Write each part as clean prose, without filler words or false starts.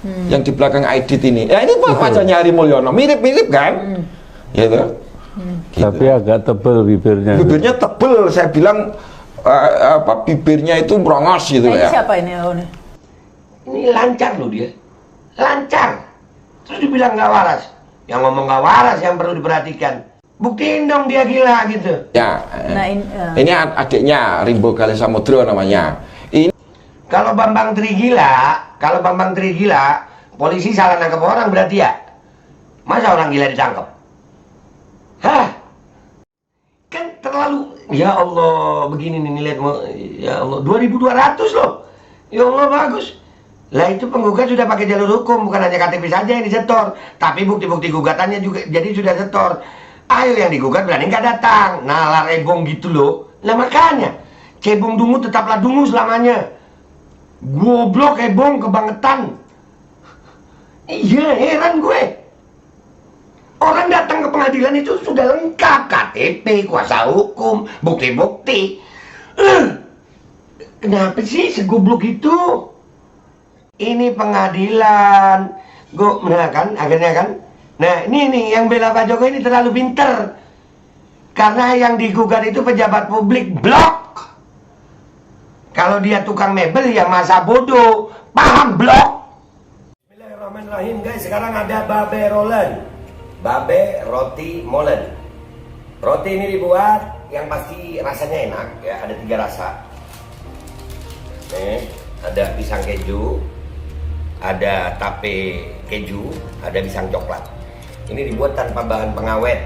Yang di belakang Aidit ini. Ya ini wajahnya Ari Mulyono, mirip-mirip kan? Gitu. Gitu. Tapi agak tebel bibirnya. Bibirnya tebel, saya bilang bibirnya itu merongos gitu ini ya. Siapa ini? Ini lancar loh dia, lancar. Terus dibilang nggak waras. Yang ngomong nggak waras yang perlu diperhatikan. Buktiin dong dia gila gitu. Ya, Nah, ini adiknya Rimbo Gali Samudro namanya. Ini Kalau Bambang Tri gila, polisi salah nangkep orang berarti ya. Masa orang gila ditangkap? Hah? Kan terlalu, ya Allah, begini nih lihat, ya Allah, 2.200 loh. Ya Allah, bagus. Lah itu penggugat sudah pakai jalur hukum, bukan hanya KTP saja yang disetor, tapi bukti-bukti gugatannya juga jadi sudah setor. Ayo yang digugat berani nggak datang, nalar ebong gitu loh. Lah makanya, cebong dungu tetaplah dungu selamanya. Goblok ebong kebangetan. Iya, heran gue. Orang datang ke pengadilan itu sudah lengkap, KTP, kuasa hukum, bukti-bukti. Kenapa sih segoblok itu? Ini pengadilan. Nah kan, akhirnya kan. Nah ini nih, yang bela Pak Jokowi ini terlalu pinter. Karena yang digugat itu pejabat publik, blok. Kalau dia tukang mebel ya masa bodoh. Paham, blok? Bismillahirrahmanirrahim guys, sekarang ada babe rolen. Babe roti molen. Roti ini dibuat yang pasti rasanya enak ya, ada 3 rasa. Nih, ada pisang keju, ada tape keju, ada pisang coklat. Ini dibuat tanpa bahan pengawet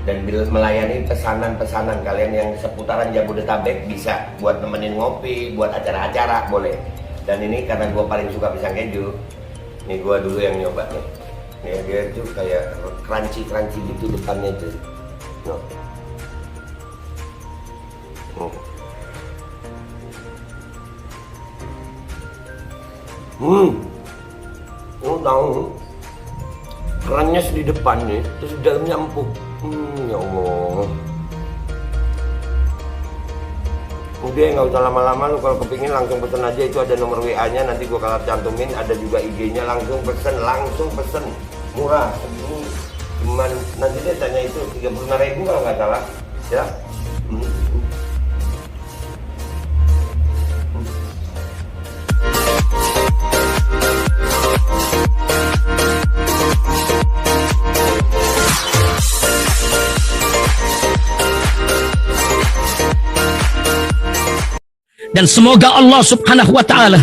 dan melayani pesanan-pesanan kalian yang seputaran Jabodetabek, bisa buat nemenin ngopi, buat acara-acara boleh. Dan ini karena gua paling suka pisang keju, ini gua dulu yang nyoba nih. Nih dia tuh kayak crunchy gitu depannya tuh. Lu tahu kerannya di depannya, terus di dalamnya empuk. Ya Allah. Udah nggak usah lama-lama, lu kalau kepingin langsung pesen aja, itu ada nomor WA-nya, nanti gua kalau cantumin, ada juga IG-nya, langsung pesen, murah. Ini cuman nanti dia tanya itu 35.000 kalau nggak salah, ya. Dan semoga Allah subhanahu wa ta'ala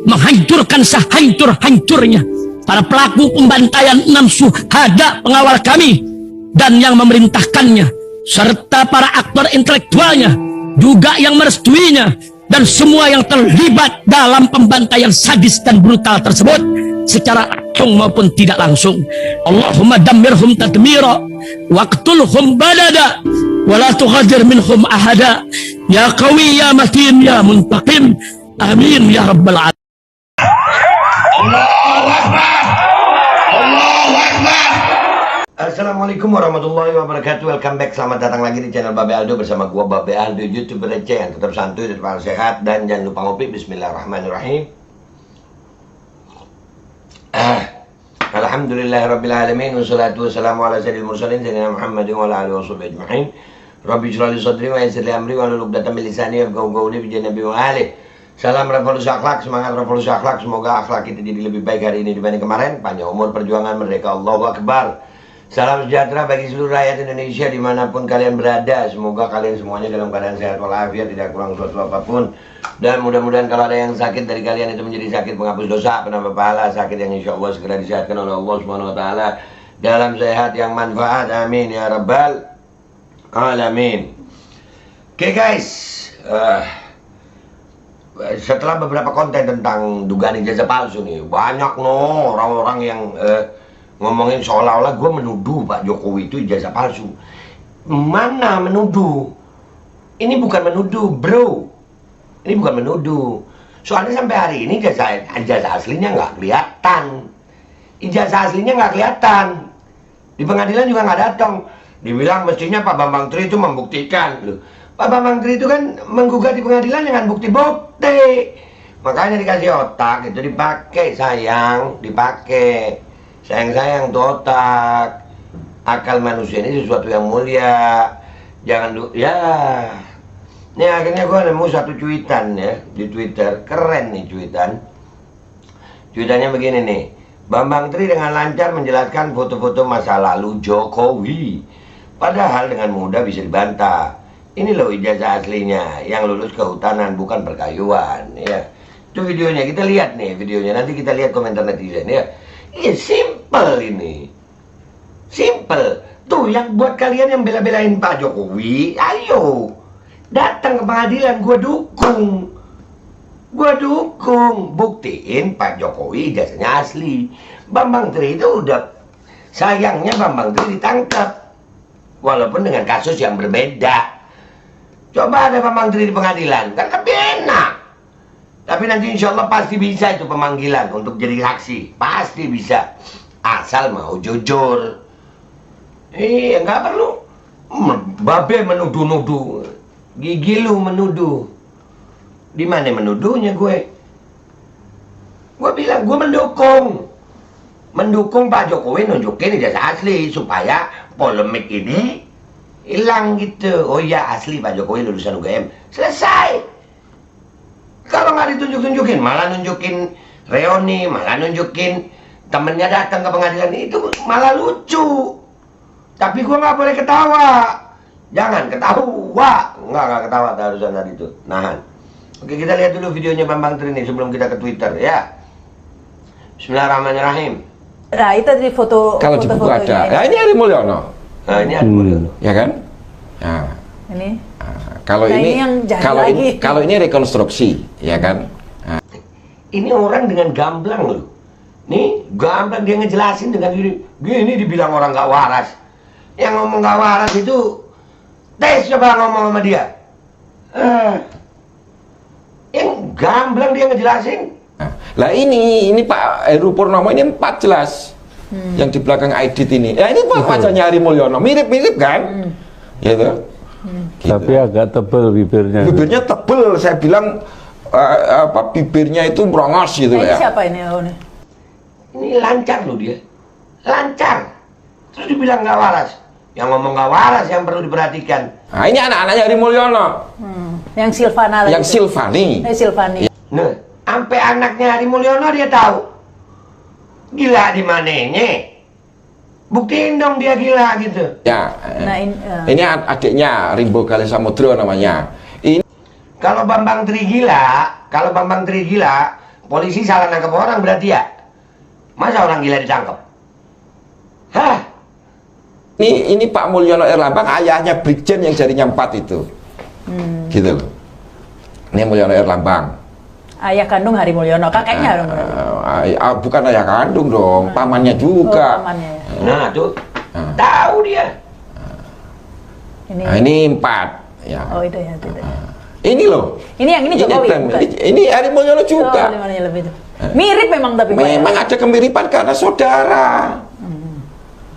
menghancurkan sehancur-hancurnya para pelaku pembantaian 6 syuhada pengawal kami dan yang memerintahkannya, serta para aktor intelektualnya juga yang merestuinya, dan semua yang terlibat dalam pembantaian sadis dan brutal tersebut secara langsung maupun tidak langsung. Allahumma dammirhum tadmira waqtulhum badada wala tughadir minhum ahada ya qawi ya matin ya muntaqim amin ya rabbal alamin. Allahu Akbar. Allahu Akbar. Assalamualaikum warahmatullahi wabarakatuh. Welcome back, selamat datang lagi di channel Babe Aldo bersama gua Babe Aldo, YouTuber receh yang tetap santuy, tetap sehat, dan jangan lupa ngopi. Bismillahirrahmanirrahim. Alhamdulillahirabbil alamin wassalatu wassalamu ala sayyidil mursalin sayyidina Muhammadin wa ala alihi washabihi ajma'in. Rabbi shrah li sadri wa yassir li amri wa hlul 'uqdatam min lisani yafqahu qawli bi nabi wa alihi. Salam revolusi akhlak, semangat revolusi akhlak. Semoga akhlak kita jadi lebih baik hari ini dibanding kemarin. Panjang umur, perjuangan, merdeka, Allahu Akbar. Salam sejahtera bagi seluruh rakyat Indonesia dimanapun kalian berada. Semoga kalian semuanya dalam keadaan sehat walafiat, tidak kurang suatu apapun. Dan mudah-mudahan kalau ada yang sakit dari kalian itu menjadi sakit penghapus dosa, penambah pahala, sakit yang insya Allah segera disehatkan oleh Allah Subhanahu Wa Taala dalam sehat yang manfaat. Amin ya rabbal alamin. Oke guys, setelah beberapa konten tentang dugaan ijazah palsu nih, banyak orang-orang yang ngomongin seolah-olah gue menuduh Pak Jokowi itu ijazah palsu. Mana menuduh? Ini bukan menuduh, bro. Ini bukan menuduh. Soalnya sampai hari ini ijazah aslinya nggak kelihatan. Ijazah aslinya nggak kelihatan. Di pengadilan juga nggak datang. Dibilang mestinya Pak Bambang Tri itu membuktikan. Loh, Pak Bambang Tri itu kan menggugat di pengadilan dengan bukti-bukti. Makanya dikasih otak itu dipakai sayang, dipakai. Sayang tuh otak. Akal manusia ini sesuatu yang mulia. Jangan ya. Nih akhirnya gue nemu satu cuitan ya di Twitter, keren nih cuitan. Cuitannya begini nih. Bambang Tri dengan lancar menjelaskan foto-foto masa lalu Jokowi. Padahal dengan mudah bisa dibantah. Ini loh ijazah aslinya, yang lulus kehutanan bukan perkayuan ya. Itu videonya, kita lihat nih videonya. Nanti kita lihat komentar netizen ya. Iya, simple ini. Simple. Tuh yang buat kalian yang bela-belain Pak Jokowi, ayo datang ke pengadilan, gue dukung. Gue dukung. Buktiin Pak Jokowi ijazahnya asli. Bambang Tri itu udah, sayangnya Bambang Tri ditangkap. Walaupun dengan kasus yang berbeda. Coba ada Bambang Tri di pengadilan, kan lebih enak. Tapi nanti insya Allah pasti bisa itu pemanggilan untuk jadi saksi. Pasti bisa. Asal mau jujur. Iya, nggak perlu. Babe menuduh-nuduh. Gigi lu menuduh. Di mana menuduhnya gue? Gue bilang, gue mendukung. Mendukung Pak Jokowi nunjukin ijazah asli. Supaya polemik ini hilang gitu. Oh iya, asli Pak Jokowi lulusan UGM. Selesai. Kalau nggak ditunjuk-tunjukin, malah nunjukin reoni, malah nunjukin temennya datang ke pengadilan, itu malah lucu. Tapi gua nggak boleh ketawa. Jangan ketawa. Nggak ketawa harusan tadi itu. Nahan. Oke, kita lihat dulu videonya Bambang Tri nih sebelum kita ke Twitter ya. Bismillahirrahmanirrahim. Nah, itu di foto. Kalau di buku ada. Ya ini Ari Mulyono. Nah, ini ada Mulyono. Ya kan? Nah. Ini. Kalau Nah, ini, ini yang jahil kalau lagi. kalau ini rekonstruksi, ya kan? Nah. Ini orang dengan gamblang loh. Nih, gamblang dia ngejelasin dengan gini dibilang orang nggak waras. Yang ngomong nggak waras itu tes coba ngomong sama dia. Yang gamblang dia ngejelasin. Lah ini Pak Heru Purnomo ini 4 jelas. Yang di belakang Aidit ini. Ya ini wajahnya Ari Mulyono, mirip-mirip kan? Gitu. Gitu. Tapi agak tebel bibirnya. Bibirnya tebel, saya bilang bibirnya itu merongos gitu Nah, ini ya. siapa ini? Oh, nih. Ini lancar loh dia. Lancar. Terus dibilang nggak waras. Yang ngomong nggak waras yang perlu diperhatikan. Nah, ini anak-anaknya Ari Mulyono. Yang Silvana lagi. Yang Silvani. Silvani. Nah, sampai anaknya Ari Mulyono dia tahu. Gila di mananya? Buktiin dong dia gila gitu. Ya. Nah, ini adiknya Rimbo Gali Samudro namanya. Ini Kalau Bambang Tri gila, polisi salah nangkep orang berarti ya. Masa orang gila ditangkap? Hah? ini Pak Mulyono Erlambang, ayahnya Brigjen yang jarinya 4 itu. Gitu loh. Ini Mulyono Erlambang. ayah kandung Hari Mulyono, kakeknya dong. Bukan ayah kandung dong, pamannya juga. Oh, pamannya ya. Nah tuh, tahu dia. Ini. Nah, ini 4 ya. Oh itu ya, itu. Ini loh. Ini yang ini Jokowi. bukan. Ini Ari Mulyono juga. Oh, di mananya lebih itu. Mirip memang tapi. Memang ada kemiripan karena saudara.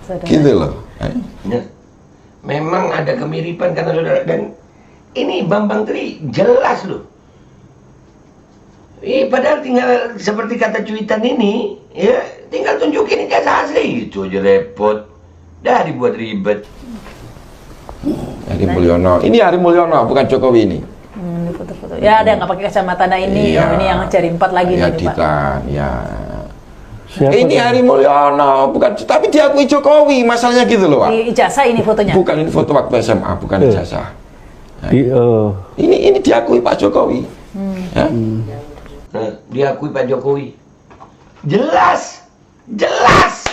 Saudara. Gitu loh. Nah, memang ada kemiripan karena saudara, dan ini Bambang Tri jelas loh. Padahal tinggal seperti kata cuitan ini, ya tinggal tunjukin ijazah asli, itu aja repot. Dah dibuat ribet. Ari Mulyono. Ini Ari Mulyono, bukan Jokowi ini. Ini foto-foto. Ya ada yang nggak pakai kacamata. Nah ini, Iya. ini yang cari 4 lagi Ya, nih Pak. Ditan, ya. Siapa Ini tuh? Ari Mulyono, bukan, tapi diakui Jokowi, masalahnya gitu loh, Pak. Di ijazah ini fotonya. Bukan, ini foto waktu SMA, bukan ijazah. Ini diakui Pak Jokowi. Ya. Nah, diakui Pak Jokowi. Jelas, jelas.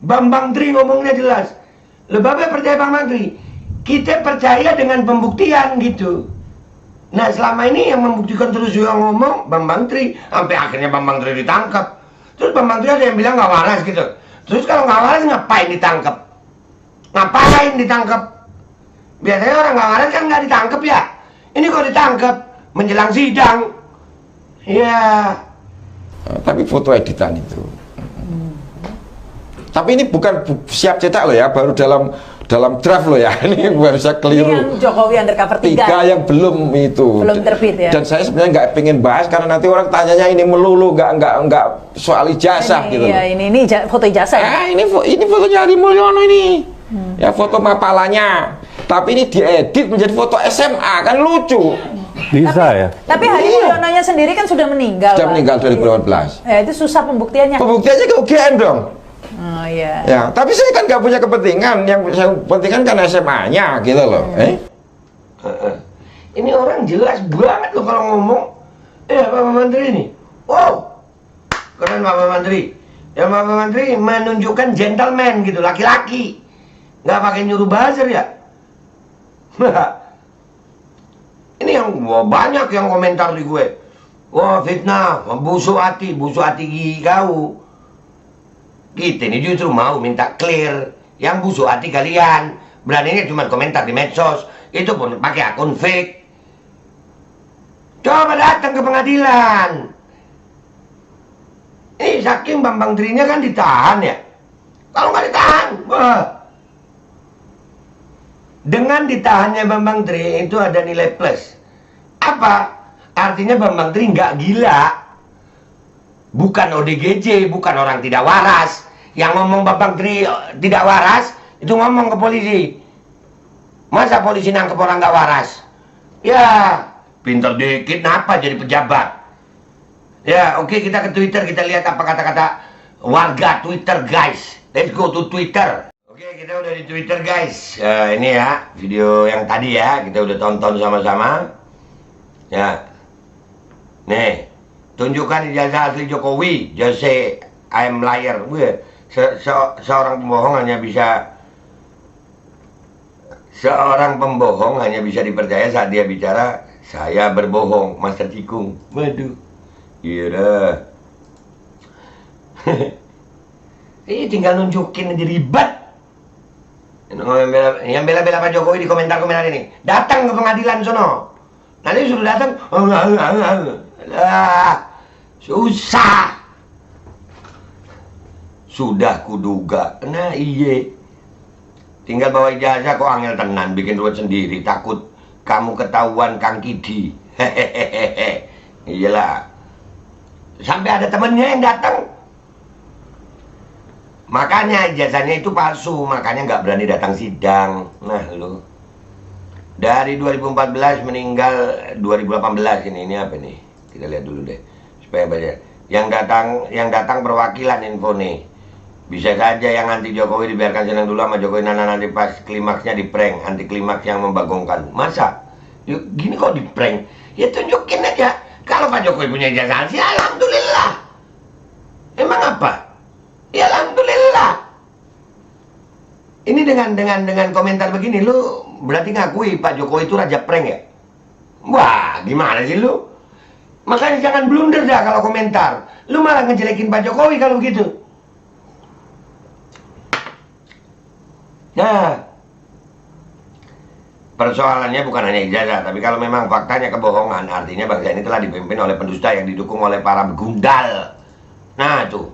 Bambang Tri ngomongnya jelas. Lebih percaya Bambang Tri. Kita percaya dengan pembuktian gitu. Nah selama ini yang membuktikan terus yang ngomong Bambang Tri. Sampai akhirnya Bambang Tri ditangkap. Terus Bambang Tri ada yang bilang nggak waras gitu. Terus kalau nggak waras ngapain ditangkap? Ngapain ditangkap? Biasanya orang nggak waras kan nggak ditangkap ya. Ini kok ditangkap menjelang sidang. Ya. Tapi foto editan itu. Tapi ini bukan siap cetak loh ya, baru dalam draft loh ya. Ini gua bisa Ini keliru. yang Jokowi undercover 3. Tiga yang belum itu. Belum terbit ya. Dan saya sebenarnya nggak pengen bahas karena nanti orang tanyanya ini melulu nggak soal ijazah gitu. Iya, loh. ini foto ijazah ya. Ini fotonya Ari Mulyono ini. Ya foto mapalannya. Tapi ini diedit menjadi foto SMA, kan lucu. Bisa ya? Tapi Hari Iya. Mulyononya sendiri kan sudah meninggal. Sudah Pak. meninggal 2018. Ya, itu susah pembuktiannya. Pembuktiannya ke UGM dong. Oh iya. Ya, tapi saya kan nggak punya kepentingan. Yang saya kepentingan kan SMA-nya gitu loh. Ini orang jelas banget loh kalau ngomong. Bapak Menteri ini. Wow, keren Bapak Menteri. Ya Bapak Menteri menunjukkan gentleman gitu, laki-laki. Nggak pakai nyuruh buzzer ya. Ini yang banyak yang komentar di gue. Wah fitnah, busuk hati gigi kau. Kita ini justru mau minta clear. Yang busuk hati kalian. Beraninya cuma komentar di medsos. Itu pun pakai akun fake. Coba datang ke pengadilan. Ini saking Bambang Trinya kan ditahan ya. Kalau nggak ditahan, wah. Dengan ditahannya Bambang Tri itu ada nilai plus. Apa? Artinya Bambang Tri nggak gila. Bukan ODGJ, bukan orang tidak waras. Yang ngomong Bambang Tri tidak waras, itu ngomong ke polisi. Masa polisi nangkep orang nggak waras? Ya, pinter dikit, kenapa jadi pejabat? Ya, oke, kita ke Twitter, kita lihat apa kata-kata warga Twitter, guys. Let's go to Twitter. Oke, kita udah di Twitter, guys. Ini ya, video yang tadi ya, kita udah tonton sama-sama. Ya, nih, tunjukkan ijazah asli Jokowi. Just say I'm liar. Seorang pembohong hanya bisa dipercaya saat dia bicara. Saya berbohong, Master Cikung. Waduh, iya. Ini tinggal nunjukin aja ribet. Yang bela-bela Pak Jokowi di komentar-komentar ini, datang ke pengadilan sono. Nanti suruh datang, susah. Sudah kuduga. Nah iye. Tinggal bawa ijazah kok angel tenan, bikin ruwet sendiri. Takut kamu ketahuan Kang Kidi. Hehehehe. Iyalah. Sampai ada temennya yang datang. Makanya ijazahnya itu palsu, makanya nggak berani datang sidang. Nah lu. Dari 2014 meninggal 2018 ini apa nih? Kita lihat dulu deh supaya baca. Yang datang perwakilan info nih. Bisa saja yang anti Jokowi dibiarkan senang dulu sama Jokowi, nanti pas klimaksnya di prank, anti klimaks yang membagongkan. Masa? Yuk, gini kok di prank? Ya tunjukin aja. Kalau Pak Jokowi punya ijazah asli, alhamdulillah. Emang apa? Ya alhamdulillah. Ini dengan komentar begini, lu berarti ngakui Pak Jokowi itu raja prank ya? Wah, gimana sih lu? Makanya jangan blunder dah kalau komentar. Lu malah ngejelekin Pak Jokowi kalau begitu. Nah, persoalannya bukan hanya ijazah, tapi kalau memang faktanya kebohongan, artinya bangsa ini telah dipimpin oleh pendusta yang didukung oleh para begundal. Nah tuh.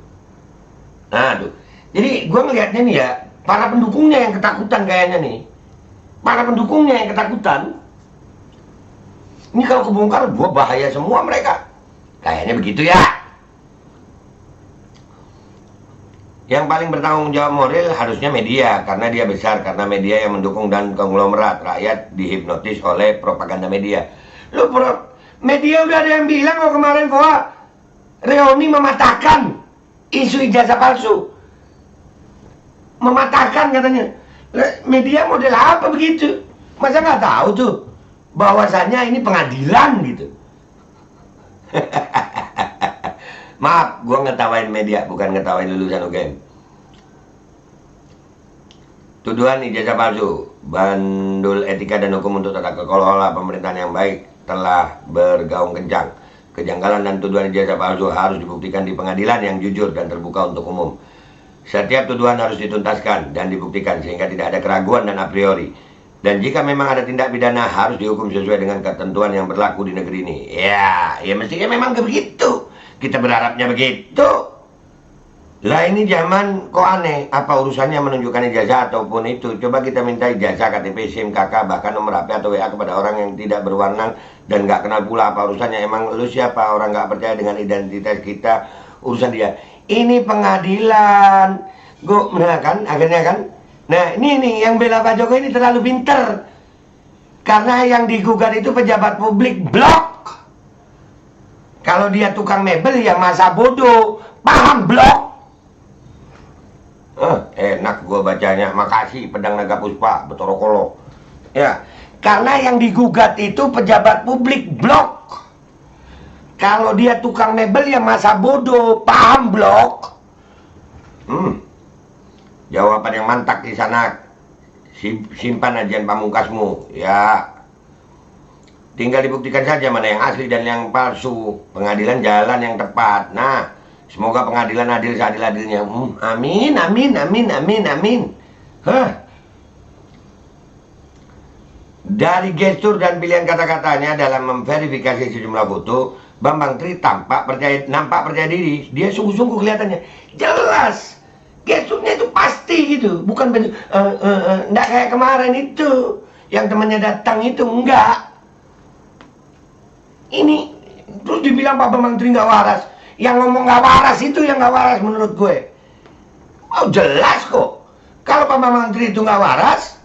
Jadi gue ngelihatnya nih ya, para pendukungnya yang ketakutan kayaknya nih. Para pendukungnya yang ketakutan. Ini kalau kebongkar, gue bahaya semua mereka. Kayaknya begitu ya. Yang paling bertanggung jawab moral harusnya media, karena dia besar, karena media yang mendukung dan konglomerat. Rakyat dihipnotis oleh propaganda media. Media udah ada yang bilang kemarin bahwa Reoni mematahkan isu ijazah palsu. Mematahkan katanya. Media model apa begitu? Masa nggak tahu tuh bahwasannya ini pengadilan gitu. Maaf, gue ngetawain media, bukan ngetawain lulusan UGM. Tuduhan ijazah palsu, bandul etika dan hukum untuk tata kelola pemerintahan yang baik telah bergaung kencang. Kejanggalan dan tuduhan ijazah palsu harus dibuktikan di pengadilan yang jujur dan terbuka untuk umum. Setiap tuduhan harus dituntaskan dan dibuktikan sehingga tidak ada keraguan dan a priori. Dan jika memang ada tindak pidana harus dihukum sesuai dengan ketentuan yang berlaku di negeri ini. Ya mestinya memang begitu. Kita berharapnya begitu. Lah ini zaman kok aneh, apa urusannya menunjukkan ijazah ataupun itu? Coba kita minta ijazah, KTP, SIM, KK, bahkan nomor HP atau WA kepada orang yang tidak berwenang dan nggak kenal pula apa urusannya. Emang lu siapa? Orang nggak percaya dengan identitas kita, urusan dia. Ini pengadilan, nah kan, akhirnya kan. Nah ini yang bela Pak Jokowi ini terlalu pinter. Karena yang digugat itu pejabat publik blok. Kalau dia tukang mebel ya masa bodoh, paham blok. Enak gua bacanya, makasih Pedang Naga Puspa, Betorokolo. Ya, karena yang digugat itu pejabat publik blok. Kalau dia tukang mebel ya masa bodoh, paham blok. Jawaban yang mantap di sana. Simpan ajian pamungkasmu, ya. Tinggal dibuktikan saja mana yang asli dan yang palsu. Pengadilan jalan yang tepat. Nah, semoga pengadilan adil seadil-adilnya. Amin, amin, amin, amin, amin. Dari gestur dan pilihan kata-katanya dalam memverifikasi sejumlah foto, Bambang Tri nampak percaya diri. Dia sungguh-sungguh kelihatannya. Jelas. Gesturnya itu pasti gitu. Bukan enggak kayak kemarin itu. Yang temannya datang itu, enggak. Ini terus dibilang Pak Bambang Tri nggak waras. Yang ngomong nggak waras itu yang nggak waras menurut gue. Oh jelas kok. Kalau Pak Bambang Tri itu nggak waras,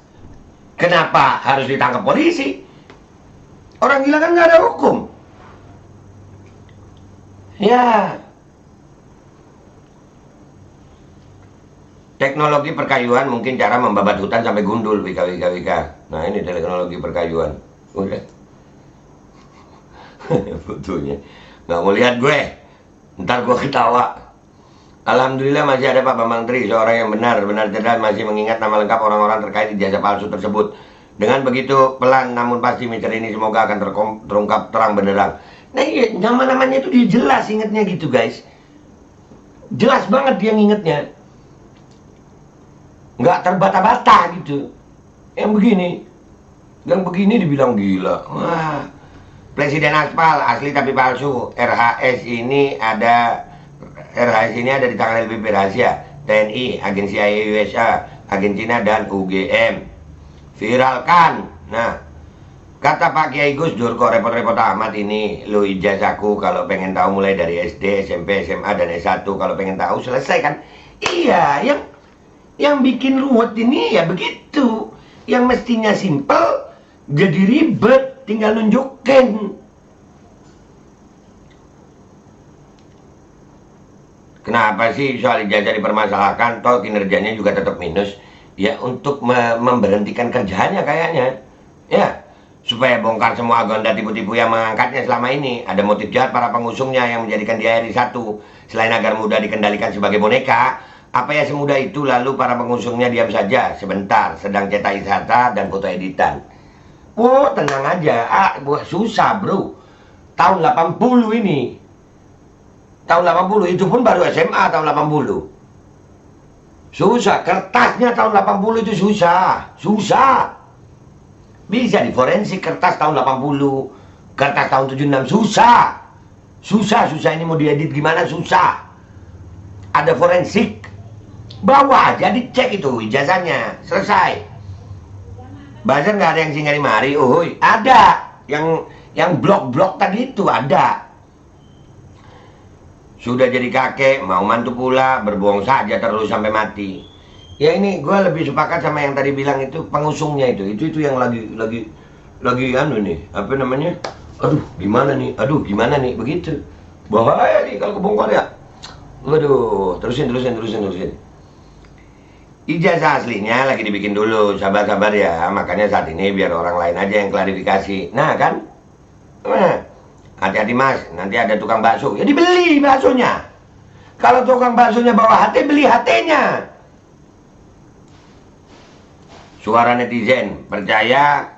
kenapa harus ditangkap polisi? Orang gila kan nggak ada hukum. Ya. Teknologi perkayuan mungkin cara membabat hutan sampai gundul, wika. Nah ini teknologi perkayuan. Udah. Fotonya nggak mau lihat gue, ntar gue ketawa. Alhamdulillah masih ada Pak Bambang Tri, seorang yang benar-benar cerdas, masih mengingat nama lengkap orang-orang terkait ijazah palsu tersebut. Dengan begitu pelan namun pasti misteri ini semoga akan terungkap terang benderang. Nah iya, nama-namanya itu dia jelas ingetnya gitu guys. Jelas banget dia ngingetnya, nggak terbata-bata gitu. Yang begini dibilang gila. Wah. Presiden aspal asli tapi palsu. RHS ini ada di tangan LPP rahasia, TNI, agen CIA USA, agen Cina dan UGM. Viralkan. Nah, kata Pak Kiai Gus Dur, kok repot-repot amat ini lu ijazahku kalau pengen tahu mulai dari SD, SMP, SMA dan S1 kalau pengen tahu selesai kan? Iya, yang bikin ruwet ini ya begitu. Yang mestinya simple jadi ribet. Tinggal nunjukin. Kenapa sih soal ijazah dipermasalahkan? Toh kinerjanya juga tetap minus. Ya untuk memberhentikan kerjaannya kayaknya. Ya, supaya bongkar semua agenda tipu-tipu yang mengangkatnya selama ini. Ada motif jahat para pengusungnya yang menjadikan dia RI1. Selain agar mudah dikendalikan sebagai boneka, apa ya semudah itu lalu para pengusungnya diam saja sebentar sedang cetak ijazah dan foto editan. Oh tenang aja, susah bro. Tahun 80 ini. Tahun 80 itu pun baru SMA tahun 80. Susah, kertasnya tahun 80 itu susah. Bisa diforensik kertas tahun 80, kertas tahun 76 susah. Susah ini mau diedit gimana susah. Ada forensik. Bawa aja dicek itu ijazahnya, selesai. Buzzer nggak ada yang singgah di mari, ada yang blok-blok tadi itu ada. Sudah jadi kakek, mau mantu pula, berbohong saja terus sampai mati. Ya ini gue lebih sepakat sama yang tadi bilang itu pengusungnya itu yang lagi anu nih, apa namanya? Aduh gimana nih begitu. Bahaya nih kalau kebongkar ya. Waduh, terusin. Ijazah aslinya lagi dibikin dulu, sabar-sabar ya. Makanya saat ini biar orang lain aja yang klarifikasi. Nah kan, hati-hati mas, nanti ada tukang bakso. Ya dibeli baksonya. Kalau tukang baksonya bawa hati, beli hatinya. Suara netizen, percaya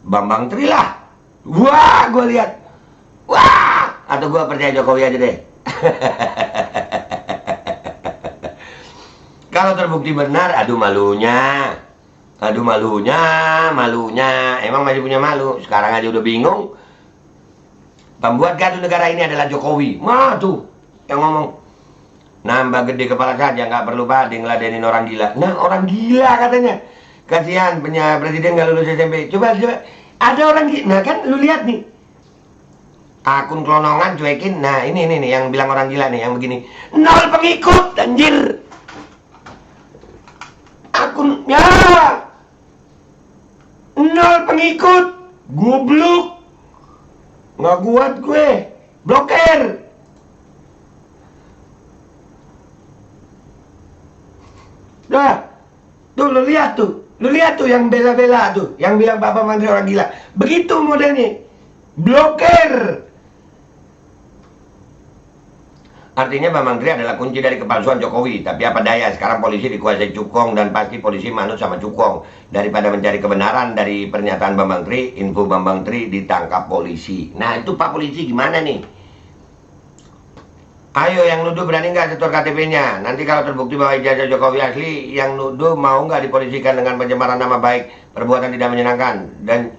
Bambang Tri lah. Wah, gue lihat. Wah, atau gue percaya Jokowi aja deh. Kalau terbukti benar, aduh malunya. Emang masih punya malu. Sekarang aja udah bingung. Pembuat gaduh negara ini adalah Jokowi. Mah tuh yang ngomong. Nambah gede kepala saja, nggak perlu Pak ngeladenin orang gila. Nah, orang gila katanya. Kasihan punya presiden nggak lulus SMP. Coba. Ada orang gila. Nah kan lu lihat nih. Akun kelonongan cuekin. Nah ini nih yang bilang orang gila nih, yang begini. 0 pengikut, anjir. Akun, ya. 0 pengikut. Goblok. Nggak kuat gue. Blokir. Dah, tuh lu lihat tuh yang bela-bela tuh, yang bilang Bapak Menteri orang gila. Begitu modelnya, blokir. Artinya Pak Menteri adalah kunci dari kepalsuan Jokowi. Tapi apa daya, sekarang polisi dikuasai cukong dan pasti polisi manut sama cukong. Daripada mencari kebenaran dari pernyataan Pak Menteri, info Pak Menteri ditangkap polisi. Nah itu Pak Polisi gimana nih? Ayo yang nuduh berani nggak setor KTP-nya? Nanti kalau terbukti bahwa ijazah Jokowi asli, yang nuduh mau nggak dipolisikan dengan pencemaran nama baik, perbuatan tidak menyenangkan, dan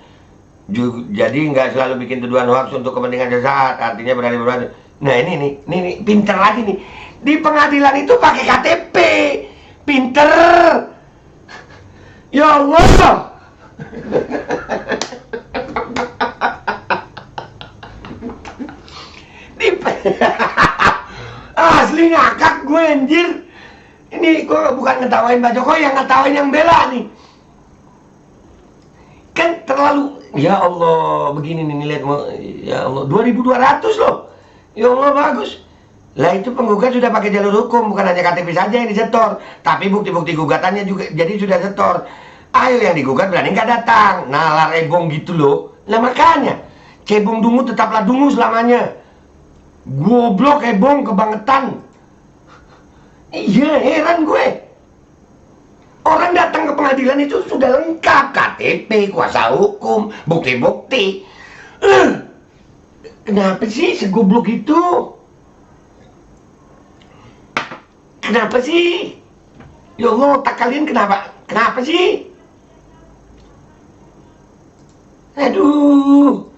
jadi nggak selalu bikin tuduhan hoax untuk kepentingan sesaat. Artinya berani berbuat. Nah ini pinter lagi nih. Di pengadilan itu pakai KTP, pinter. Ya Allah. Asli ngakak gue anjir. Ini gue bukan ngetawain Pak Jokowi, yang ngetawain yang bela nih. Kan terlalu, ya Allah, begini nih lihat, ya Allah, 2.200 loh. Ya Allah bagus. Lah itu penggugat sudah pakai jalur hukum, bukan hanya KTP saja yang disetor, tapi bukti-bukti gugatannya juga jadi sudah setor. Ayo yang digugat berani nggak datang, nalar ebong gitu loh. Lah makanya, cebong dungu tetaplah dungu selamanya. Goblok ebong kebangetan. Iya heran gue. Orang datang ke pengadilan itu sudah lengkap, KTP, kuasa hukum, bukti-bukti. Kenapa sih segoblok itu? Kenapa sih? Ya Allah, otak kalian kenapa? Kenapa sih? Aduh.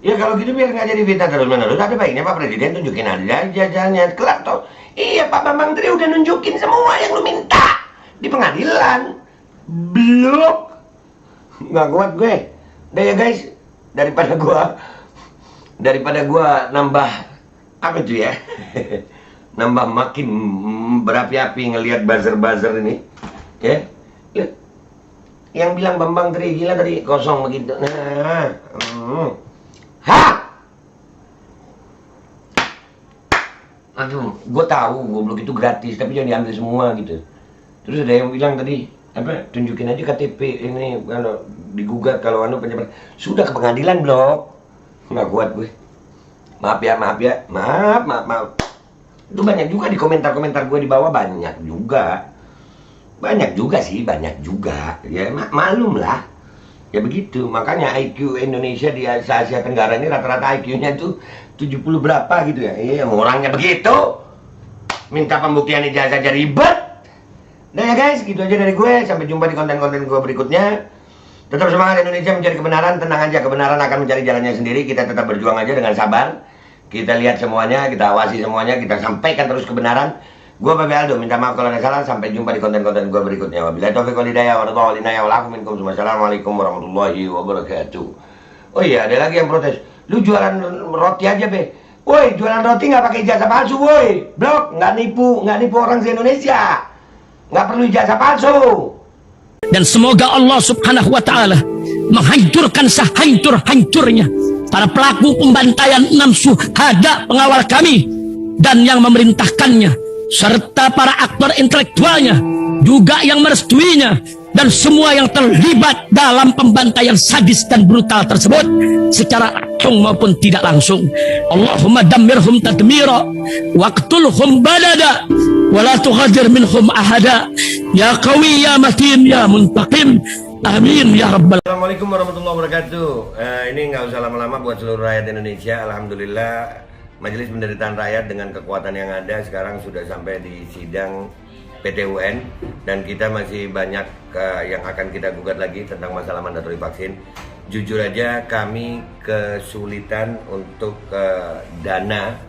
Ya kalau gitu biar nggak jadi fitnah terus-menerus, ada baiknya Pak Presiden tunjukin aja jajannya. Kelak toh. Iya Pak Bambang Tri udah nunjukin semua yang lu minta di pengadilan. Blok. Nggak kuat gue. Udah ya guys, daripada gua nambah apa tuh ya? Nambah makin berapi-api ngelihat buzzer-buzzer ini. Ya. Yang bilang Bambang Tri gila tadi kosong begitu. Nah. Hah? Aduh, gue tahu goblok itu gratis, tapi jangan diambil semua gitu. Terus ada yang bilang tadi, apa? Tunjukin aja KTP ini kalau digugat kalau pencemaran. Sudah ke pengadilan blok. Nggak kuat gue. Maaf ya. Maaf. Itu banyak juga di komentar-komentar gue di bawah, banyak juga. Banyak juga. Ya maklum lah. Ya begitu, makanya IQ Indonesia di Asia Tenggara ini rata-rata IQ-nya tuh 70 berapa gitu ya. Iya, orangnya begitu. Minta pembuktian ijazah aja ribet. Nah ya guys, gitu aja dari gue. Sampai jumpa di konten-konten gue berikutnya. Tetap semangat Indonesia mencari kebenaran. Tenang aja, kebenaran akan mencari jalannya sendiri. Kita tetap berjuang aja dengan sabar. Kita lihat semuanya, kita awasi semuanya, kita sampaikan terus kebenaran. Gue Babe Aldo, minta maaf kalau ada salah. Sampai jumpa di konten-konten gue berikutnya. Wabillahi taufiq wal hidayah, warahmatullahi wabarakatuh. Wassalamualaikum warahmatullahi wabarakatuh. Oh iya, ada lagi yang protes. Lu jualan roti aja be. Woi, jualan roti nggak pakai ijazah palsu, woi. Blok, nggak nipu orang di Indonesia. Nggak perlu ijazah palsu. Dan semoga Allah Subhanahu wa Ta'ala menghancurkan sehancur-hancurnya para pelaku pembantaian 6 syuhada pengawal kami dan yang memerintahkannya, serta para aktor intelektualnya juga yang merestuinya, dan semua yang terlibat dalam pembantaian sadis dan brutal tersebut secara langsung maupun tidak langsung. Allahumma dammirhum tadmira waqtulhum badada wala tughadir minhum ahada ya qawi ya matin ya muntaqim. Amin ya rabbal. Assalamualaikum warahmatullahi wabarakatuh. Ini nggak usah lama-lama buat seluruh rakyat Indonesia. Alhamdulillah Majelis Penderitaan Rakyat dengan kekuatan yang ada sekarang sudah sampai di sidang PT UN, dan kita masih banyak yang akan kita gugat lagi tentang masalah mandatori vaksin. Jujur aja kami kesulitan untuk dana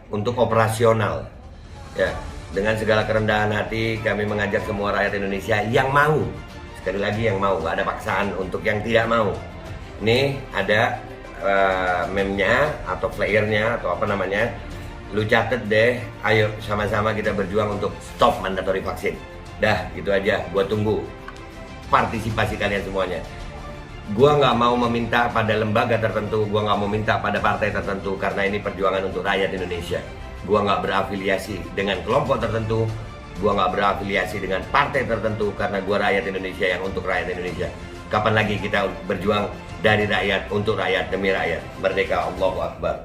untuk operasional. Ya, dengan segala kerendahan hati kami mengajak semua rakyat Indonesia yang mau, sekali lagi yang mau, gak ada paksaan untuk yang tidak mau. Nih ada meme-nya atau flyernya atau apa namanya, lu catet deh, ayo sama-sama kita berjuang untuk stop mandatory vaksin. Dah, gitu aja, gua tunggu partisipasi kalian semuanya. Gua nggak mau meminta pada lembaga tertentu, gua nggak mau minta pada partai tertentu, karena ini perjuangan untuk rakyat Indonesia. Gua nggak berafiliasi dengan kelompok tertentu, gua nggak berafiliasi dengan partai tertentu, karena gua rakyat Indonesia yang untuk rakyat Indonesia. Kapan lagi kita berjuang dari rakyat untuk rakyat demi rakyat? Merdeka, Allahu Akbar.